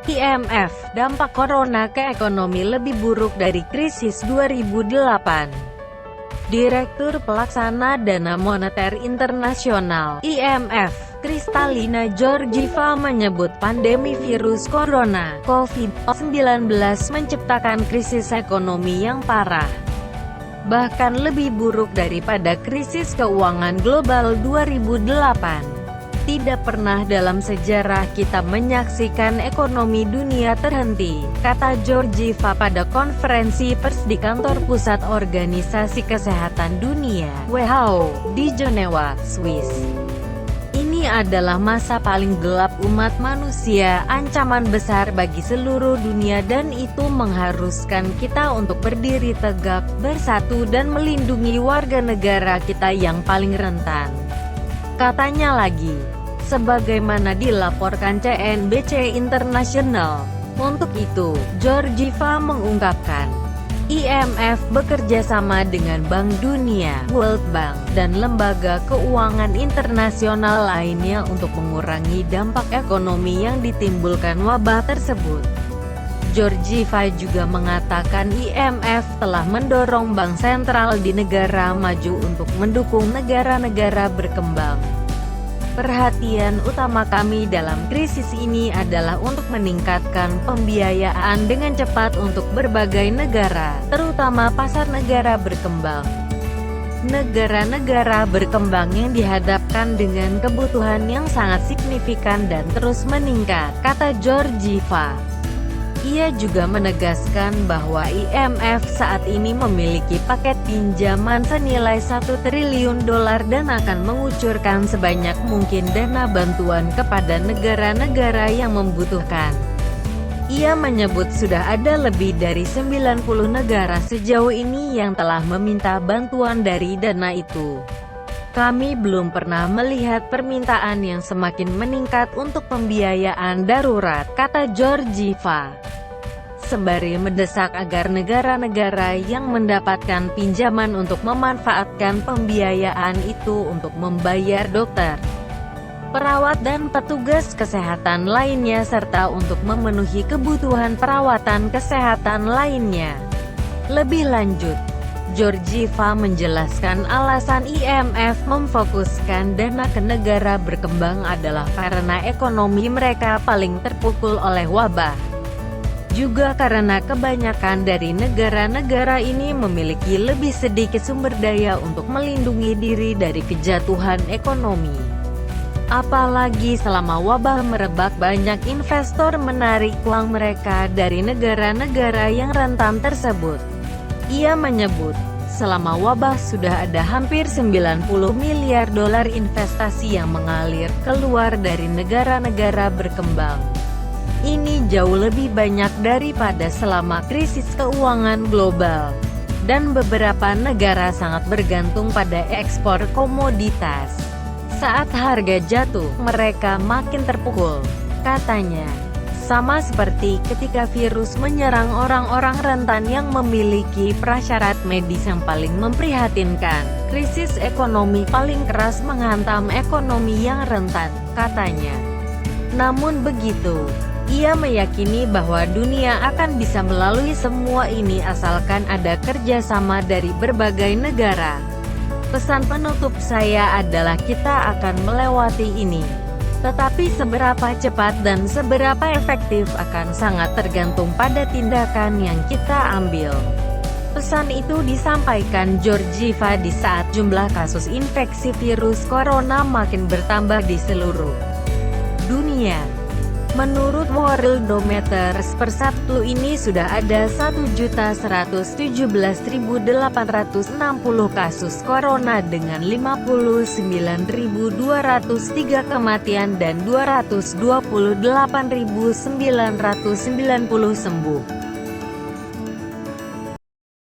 IMF, dampak corona ke ekonomi lebih buruk dari krisis 2008. Direktur Pelaksana Dana Moneter Internasional (IMF), Kristalina Georgieva menyebut pandemi virus corona (COVID-19) menciptakan krisis ekonomi yang parah, bahkan lebih buruk daripada krisis keuangan global 2008. Tidak pernah dalam sejarah kita menyaksikan ekonomi dunia terhenti, kata Georgieva pada konferensi pers di kantor pusat Organisasi Kesehatan Dunia (WHO) di Jenewa, Swiss. Ini adalah masa paling gelap umat manusia, ancaman besar bagi seluruh dunia, dan itu mengharuskan kita untuk berdiri tegak, bersatu dan melindungi warga negara kita yang paling rentan. Katanya lagi, sebagaimana dilaporkan CNBC International. Untuk itu, Georgieva mengungkapkan, IMF bekerja sama dengan Bank Dunia, World Bank, dan lembaga keuangan internasional lainnya untuk mengurangi dampak ekonomi yang ditimbulkan wabah tersebut. Georgieva juga mengatakan IMF telah mendorong bank sentral di negara maju untuk mendukung negara-negara berkembang. Perhatian utama kami dalam krisis ini adalah untuk meningkatkan pembiayaan dengan cepat untuk berbagai negara, terutama pasar negara berkembang. Negara-negara berkembang yang dihadapkan dengan kebutuhan yang sangat signifikan dan terus meningkat, kata Georgieva. Ia juga menegaskan bahwa IMF saat ini memiliki paket pinjaman senilai $1 triliun dan akan mengucurkan sebanyak mungkin dana bantuan kepada negara-negara yang membutuhkan. Ia menyebut sudah ada lebih dari 90 negara sejauh ini yang telah meminta bantuan dari dana itu. Kami belum pernah melihat permintaan yang semakin meningkat untuk pembiayaan darurat, kata Georgieva. Sembari mendesak agar negara-negara yang mendapatkan pinjaman untuk memanfaatkan pembiayaan itu untuk membayar dokter, perawat dan petugas kesehatan lainnya serta untuk memenuhi kebutuhan perawatan kesehatan lainnya. Lebih lanjut, Georgieva menjelaskan alasan IMF memfokuskan dana ke negara berkembang adalah karena ekonomi mereka paling terpukul oleh wabah. Juga karena kebanyakan dari negara-negara ini memiliki lebih sedikit sumber daya untuk melindungi diri dari kejatuhan ekonomi. Apalagi selama wabah merebak, banyak investor menarik uang mereka dari negara-negara yang rentan tersebut. Ia menyebut, selama wabah sudah ada hampir $90 miliar investasi yang mengalir keluar dari negara-negara berkembang. Ini jauh lebih banyak daripada selama krisis keuangan global. Dan beberapa negara sangat bergantung pada ekspor komoditas. Saat harga jatuh, mereka makin terpukul, katanya. Sama seperti ketika virus menyerang orang-orang rentan yang memiliki prasyarat medis yang paling memprihatinkan, krisis ekonomi paling keras menghantam ekonomi yang rentan, katanya. Namun begitu, ia meyakini bahwa dunia akan bisa melalui semua ini asalkan ada kerjasama dari berbagai negara. Pesan penutup saya adalah kita akan melewati ini. Tetapi seberapa cepat dan seberapa efektif akan sangat tergantung pada tindakan yang kita ambil. Pesan itu disampaikan Georgieva di saat jumlah kasus infeksi virus corona makin bertambah di seluruh dunia. Menurut Worldometers, per Sabtu ini sudah ada 1.117.860 kasus corona dengan 59.203 kematian dan 228.990 sembuh.